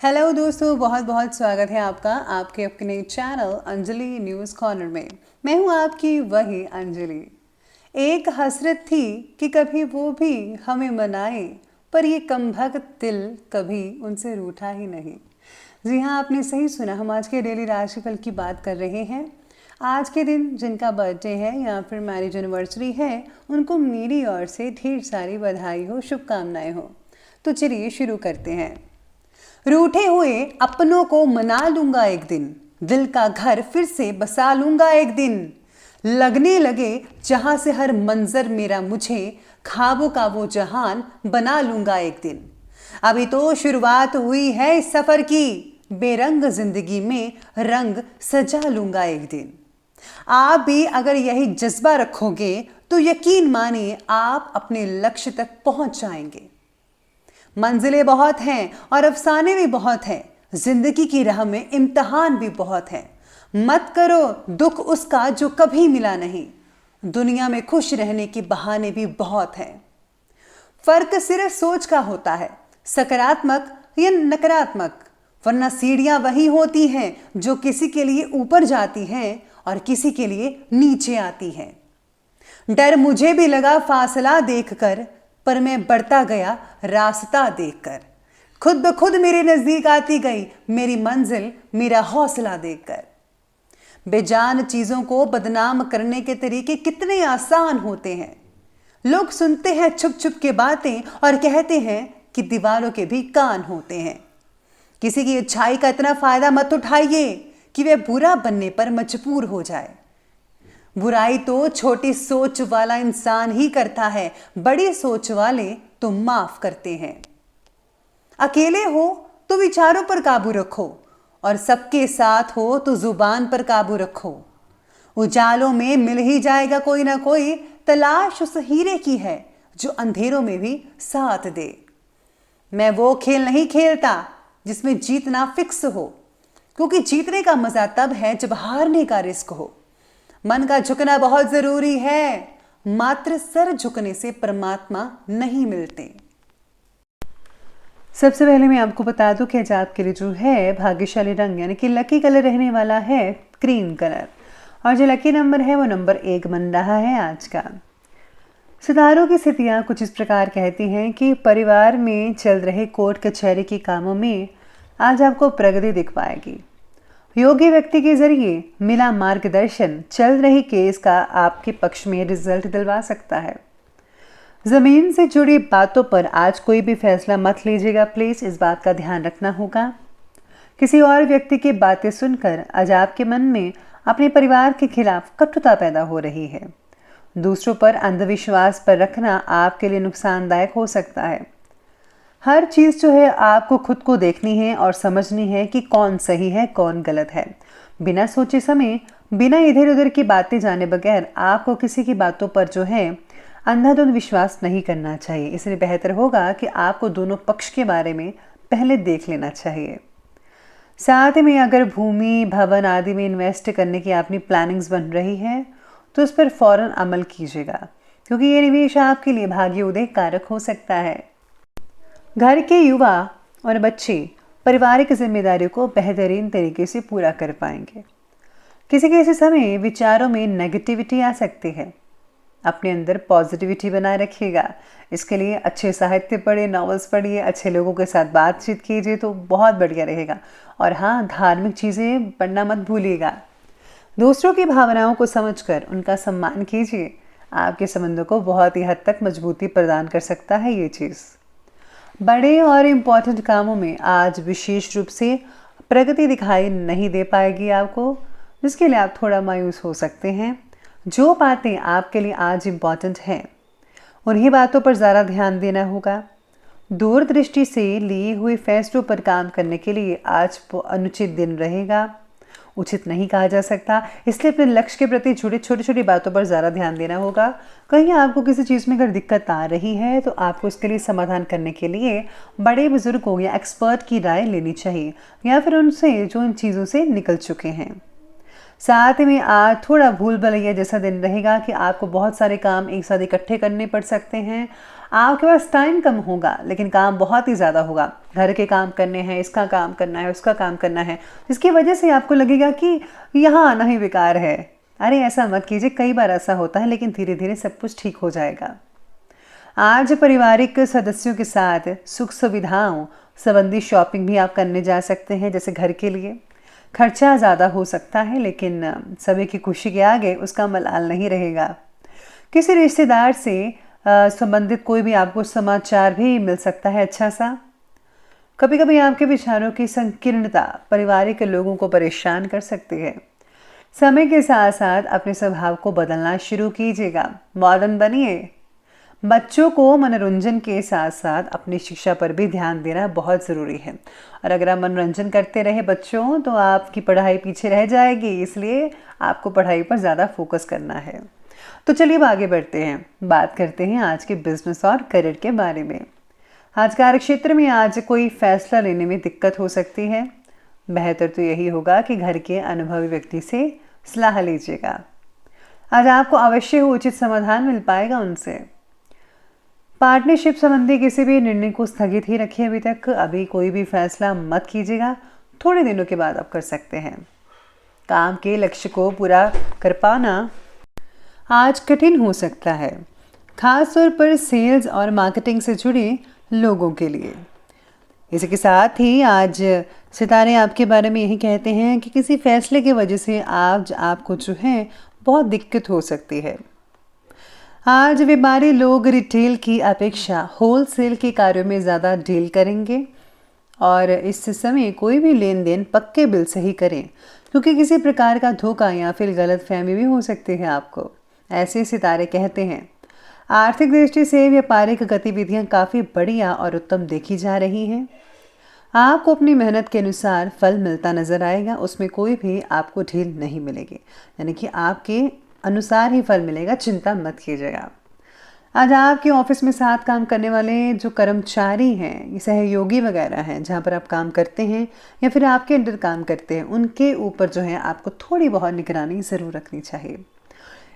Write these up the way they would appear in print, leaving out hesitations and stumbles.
Hello दोस्तों, बहुत बहुत स्वागत है आपका आपके अपने चैनल अंजलि न्यूज़ कॉर्नर में। मैं हूं आपकी वही अंजलि। एक हसरत थी कि कभी वो भी हमें मनाए, पर ये कमबख्त दिल कभी उनसे रूठा ही नहीं। जी हाँ, आपने सही सुना। हम आज के डेली राशिफल की बात कर रहे हैं। आज के दिन जिनका बर्थडे है या फिर मैरिज एनिवर्सरी है, उनको मेरी ओर से ढेर सारी बधाई हो, शुभकामनाएं हो। तो चलिए शुरू करते हैं। रूठे हुए अपनों को मना लूंगा एक दिन, दिल का घर फिर से बसा लूंगा एक दिन। लगने लगे जहां से हर मंजर मेरा मुझे, ख्वाबों का वो जहान बना लूंगा एक दिन। अभी तो शुरुआत हुई है इस सफर की, बेरंग जिंदगी में रंग सजा लूंगा एक दिन। आप भी अगर यही जज्बा रखोगे तो यकीन मानिए आप अपने लक्ष्य तक पहुंच जाएंगे। मंजिलें बहुत हैं और अफसाने भी बहुत हैं, जिंदगी की राह में इम्तिहान भी बहुत है। मत करो दुख उसका जो कभी मिला नहीं, दुनिया में खुश रहने के बहाने भी बहुत हैं। फर्क सिर्फ सोच का होता है, सकारात्मक या नकारात्मक, वरना सीढ़ियां वही होती हैं जो किसी के लिए ऊपर जाती हैं और किसी के लिए नीचे आती हैं। डर मुझे भी लगा फासला देखकर, पर मैं बढ़ता गया रास्ता देखकर। खुद ब खुद मेरे नजदीक आती गई मेरी मंजिल, मेरा हौसला देखकर। बेजान चीजों को बदनाम करने के तरीके कितने आसान होते हैं। लोग सुनते हैं छुप छुप के बातें और कहते हैं कि दीवारों के भी कान होते हैं। किसी की अच्छाई का इतना फायदा मत उठाइए कि वह बुरा बनने पर मजबूर हो जाए। बुराई तो छोटी सोच वाला इंसान ही करता है, बड़ी सोच वाले तो माफ करते हैं। अकेले हो तो विचारों पर काबू रखो, और सबके साथ हो तो जुबान पर काबू रखो। उजालों में मिल ही जाएगा कोई ना कोई, तलाश उस हीरे की है जो अंधेरों में भी साथ दे। मैं वो खेल नहीं खेलता जिसमें जीतना फिक्स हो, क्योंकि जीतने का मजा तब है जब हारने का रिस्क हो। मन का झुकना बहुत जरूरी है, मात्र सर झुकने से परमात्मा नहीं मिलते। सबसे पहले मैं आपको बता दूं कि आज आपके लिए जो है भाग्यशाली रंग यानी कि लकी कलर रहने वाला है क्रीम कलर, और जो लकी नंबर है वो नंबर 1 बन रहा है आज का। सितारों की स्थितियां कुछ इस प्रकार कहती हैं कि परिवार में चल रहे कोर्ट कचहरी के कामों में आज आपको प्रगति दिख पाएगी। योग्य व्यक्ति के जरिए मिला मार्गदर्शन चल रही केस का आपके पक्ष में रिजल्ट दिलवा सकता है। जमीन से जुड़ी बातों पर आज कोई भी फैसला मत लीजिएगा प्लीज, इस बात का ध्यान रखना होगा। किसी और व्यक्ति की बातें सुनकर आज आपके मन में अपने परिवार के खिलाफ कटुता पैदा हो रही है। दूसरों पर अंधविश्वास पर रखना आपके लिए नुकसानदायक हो सकता है। हर चीज़ जो है आपको खुद को देखनी है और समझनी है कि कौन सही है कौन गलत है। बिना सोचे समय, बिना इधर उधर की बातें जाने बगैर आपको किसी की बातों पर जो है अंधाधुंध विश्वास नहीं करना चाहिए। इसलिए बेहतर होगा कि आपको दोनों पक्ष के बारे में पहले देख लेना चाहिए। साथ में अगर भूमि भवन आदि में इन्वेस्ट करने की अपनी प्लानिंग्स बन रही है तो उस पर फौरन अमल कीजिएगा, क्योंकि ये निवेश आपके लिए भाग्य उदय कारक हो सकता है। घर के युवा और बच्चे पारिवारिक जिम्मेदारियों को बेहतरीन तरीके से पूरा कर पाएंगे। किसी समय विचारों में नेगेटिविटी आ सकती है, अपने अंदर पॉजिटिविटी बनाए रखिएगा। इसके लिए अच्छे साहित्य पढ़िए, नॉवेल्स पढ़िए, अच्छे लोगों के साथ बातचीत कीजिए तो बहुत बढ़िया रहेगा। और हाँ, धार्मिक चीज़ें पढ़ना मत भूलिएगा। दूसरों की भावनाओं को समझकर उनका सम्मान कीजिए, आपके संबंधों को बहुत ही हद तक मजबूती प्रदान कर सकता है ये चीज़। बड़े और इम्पॉर्टेंट कामों में आज विशेष रूप से प्रगति दिखाई नहीं दे पाएगी आपको, जिसके लिए आप थोड़ा मायूस हो सकते हैं। जो बातें आपके लिए आज इम्पॉर्टेंट हैं उन्हीं बातों पर ज़्यादा ध्यान देना होगा। दूरदृष्टि से लिए हुए फैसलों पर काम करने के लिए आज अनुचित दिन रहेगा, उचित नहीं कहा जा सकता। इसलिए अपने लक्ष्य के प्रति जुड़े छोटी छोटी बातों पर ज़्यादा ध्यान देना होगा। कहीं आपको किसी चीज़ में अगर दिक्कत आ रही है तो आपको इसके लिए समाधान करने के लिए बड़े बुजुर्गों या एक्सपर्ट की राय लेनी चाहिए, या फिर उनसे जो इन चीज़ों से निकल चुके हैं। साथ में आज थोड़ा भूल भुलैया जैसा दिन रहेगा कि आपको बहुत सारे काम एक साथ इकट्ठे करने पड़ सकते हैं। आपके पास टाइम कम होगा लेकिन काम बहुत ही ज़्यादा होगा। घर के काम करने हैं, इसका काम करना है, उसका काम करना है, जिसकी वजह से आपको लगेगा कि यहाँ आना ही बेकार है। अरे ऐसा मत कीजिए, कई बार ऐसा होता है, लेकिन धीरे धीरे सब कुछ ठीक हो जाएगा। आज पारिवारिक सदस्यों के साथ सुख सुविधाओं संबंधी शॉपिंग भी आप करने जा सकते हैं। जैसे घर के लिए खर्चा ज़्यादा हो सकता है, लेकिन सभी की खुशी के आगे उसका मलाल नहीं रहेगा। किसी रिश्तेदार से संबंधित कोई भी आपको समाचार भी मिल सकता है अच्छा सा। कभी कभी आपके विचारों की संकीर्णता पारिवारिक लोगों को परेशान कर सकती है। समय के साथ साथ अपने स्वभाव को बदलना शुरू कीजिएगा, मॉडर्न बनिए। बच्चों को मनोरंजन के साथ साथ अपनी शिक्षा पर भी ध्यान देना बहुत ज़रूरी है। और अगर आप मनोरंजन करते रहे बच्चों, तो आपकी पढ़ाई पीछे रह जाएगी, इसलिए आपको पढ़ाई पर ज़्यादा फोकस करना है। तो चलिए अब आगे बढ़ते हैं, बात करते हैं आज के बिजनेस और करियर के बारे में। आज कार्य क्षेत्र में आज कोई फैसला लेने में दिक्कत हो सकती है। बेहतर तो यही होगा कि घर के अनुभवी व्यक्ति से सलाह लीजिएगा। आज आपको अवश्य उचित समाधान मिल पाएगा उनसे। पार्टनरशिप संबंधी किसी भी निर्णय को स्थगित ही रखिए अभी तक। अभी कोई भी फैसला मत कीजिएगा, थोड़े दिनों के बाद आप कर सकते हैं। काम के लक्ष्य को पूरा कर पाना आज कठिन हो सकता है, खास तौर पर सेल्स और मार्केटिंग से जुड़े लोगों के लिए। इसी के साथ ही आज सितारे आपके बारे में यही कहते हैं कि किसी फैसले की वजह से आज आपको जो है बहुत दिक्कत हो सकती है। आज व्यापारी लोग रिटेल की अपेक्षा होलसेल के कार्यों में ज़्यादा डील करेंगे और इस समय कोई भी लेन देन पक्के बिल से ही करें, क्योंकि किसी प्रकार का धोखा या फिर गलतफहमी भी हो सकती है आपको, ऐसे सितारे कहते हैं। आर्थिक दृष्टि से व्यापारिक गतिविधियां काफ़ी बढ़िया और उत्तम देखी जा रही हैं। आपको अपनी मेहनत के अनुसार फल मिलता नजर आएगा, उसमें कोई भी आपको ढील नहीं मिलेगी, यानी कि आपके अनुसार ही फल मिलेगा, चिंता मत कीजिएगा। आज आपके ऑफिस में साथ काम करने वाले जो कर्मचारी हैं, सहयोगी वगैरह हैं, जहाँ पर आप काम करते हैं या फिर आपके अंडर काम करते हैं, उनके ऊपर जो है आपको थोड़ी बहुत निगरानी ज़रूर रखनी चाहिए।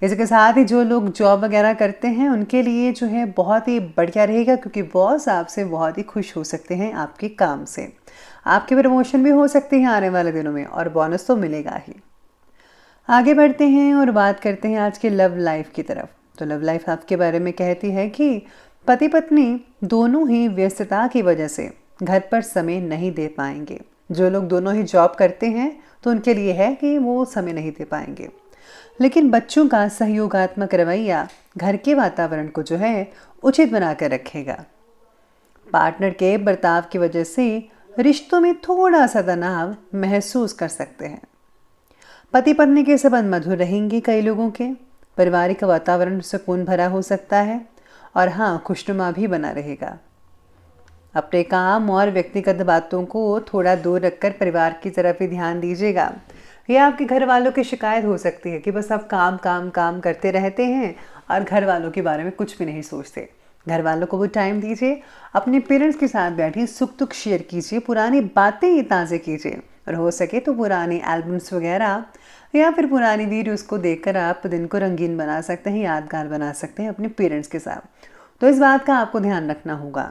इसके साथ ही जो लोग जॉब वगैरह करते हैं उनके लिए जो है बहुत ही बढ़िया रहेगा, क्योंकि बॉस आपसे बहुत ही खुश हो सकते हैं आपके काम से। आपके प्रमोशन भी हो सकती है आने वाले दिनों में और बोनस तो मिलेगा ही। आगे बढ़ते हैं और बात करते हैं आज के लव लाइफ की तरफ। तो लव लाइफ आपके बारे में कहती है कि पति पत्नी दोनों ही व्यस्तता की वजह से घर पर समय नहीं दे पाएंगे। जो लोग दोनों ही जॉब करते हैं तो उनके लिए है कि वो समय नहीं दे पाएंगे, लेकिन बच्चों का सहयोगात्मक रवैया घर के वातावरण को जो है उचित बनाकर रखेगा। पार्टनर के बर्ताव की वजह से रिश्तों में थोड़ा सा तनाव महसूस कर सकते हैं। पति पत्नी के संबंध मधुर रहेंगे। कई लोगों के पारिवारिक वातावरण सुकून भरा हो सकता है और हाँ, खुशनुमा भी बना रहेगा। अपने काम और व्यक्तिगत बातों को थोड़ा दूर रखकर परिवार की तरफ ही ध्यान दीजिएगा। यह आपके घर वालों की शिकायत हो सकती है कि बस आप काम काम काम करते रहते हैं और घर वालों के बारे में कुछ भी नहीं सोचते। घर वालों को भी टाइम दीजिए, अपने पेरेंट्स के साथ बैठिए, सुख दुख शेयर कीजिए, पुरानी बातें ताज़े कीजिए और हो सके तो पुरानी एल्बम्स वगैरह या फिर पुरानी वीडियोस को देखकर आप दिन को रंगीन बना सकते हैं, यादगार बना सकते हैं अपने पेरेंट्स के साथ। तो इस बात का आपको ध्यान रखना होगा।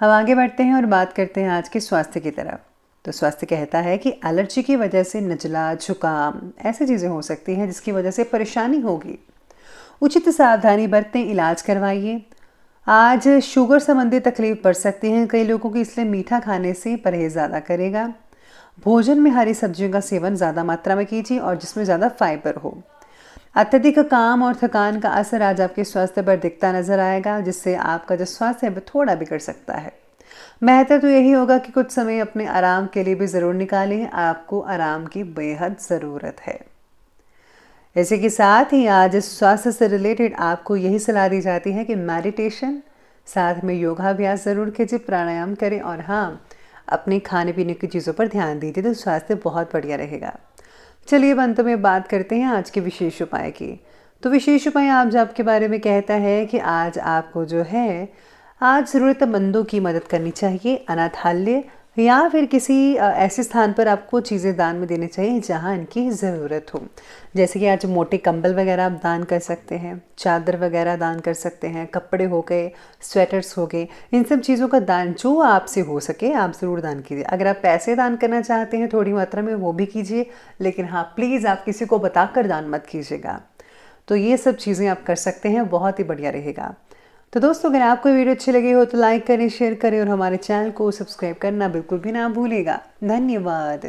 अब आगे बढ़ते हैं और बात करते हैं आज के स्वास्थ्य की तरफ। तो स्वास्थ्य कहता है कि एलर्जी की वजह से नज़ला, जुकाम ऐसी चीज़ें हो सकती हैं जिसकी वजह से परेशानी होगी। उचित सावधानी बरतें, इलाज करवाइए। आज शुगर संबंधी तकलीफ बढ़ सकती है कई लोगों की, इसलिए मीठा खाने से परहेज ज़्यादा करेगा। भोजन में हरी सब्जियों का सेवन ज़्यादा मात्रा में कीजिए और जिसमें ज़्यादा फाइबर हो। अत्यधिक काम और थकान का असर आज आपके स्वास्थ्य पर दिखता नजर आएगा, जिससे आपका जो स्वास्थ्य है वो थोड़ा बिगड़ सकता है। बेहतर तो यही होगा कि कुछ समय अपने आराम के लिए भी ज़रूर निकालें। आपको आराम की बेहद ज़रूरत है। इसी के साथ ही आज स्वास्थ्य से रिलेटेड आपको यही सलाह दी जाती है कि मेडिटेशन, साथ में योगाभ्यास ज़रूर कीजिए, प्राणायाम करें और हाँ, अपने खाने पीने की चीज़ों पर ध्यान दीजिए, तो स्वास्थ्य बहुत बढ़िया रहेगा। चलिए अब अंत में बात करते हैं आज के विशेष उपाय की। तो विशेष उपाय आप आपके बारे में कहता है कि आज आपको जो है आज ज़रूरतमंदों की मदद करनी चाहिए। अनाथालय, या फिर किसी ऐसे स्थान पर आपको चीज़ें दान में देनी चाहिए जहाँ इनकी ज़रूरत हो। जैसे कि आज मोटे कंबल वगैरह आप दान कर सकते हैं, चादर वगैरह दान कर सकते हैं, कपड़े हो गए, स्वेटर्स हो गए, इन सब चीज़ों का दान जो आपसे हो सके आप ज़रूर दान कीजिए। अगर आप पैसे दान करना चाहते हैं थोड़ी मात्रा में वो भी कीजिए, लेकिन हाँ प्लीज़ आप किसी को बताकर दान मत कीजिएगा। तो ये सब चीज़ें आप कर सकते हैं, बहुत ही बढ़िया रहेगा। तो दोस्तों अगर आपको वीडियो अच्छी लगी हो तो लाइक करें, शेयर करें और हमारे चैनल को सब्सक्राइब करना बिल्कुल भी ना भूलिएगा। धन्यवाद।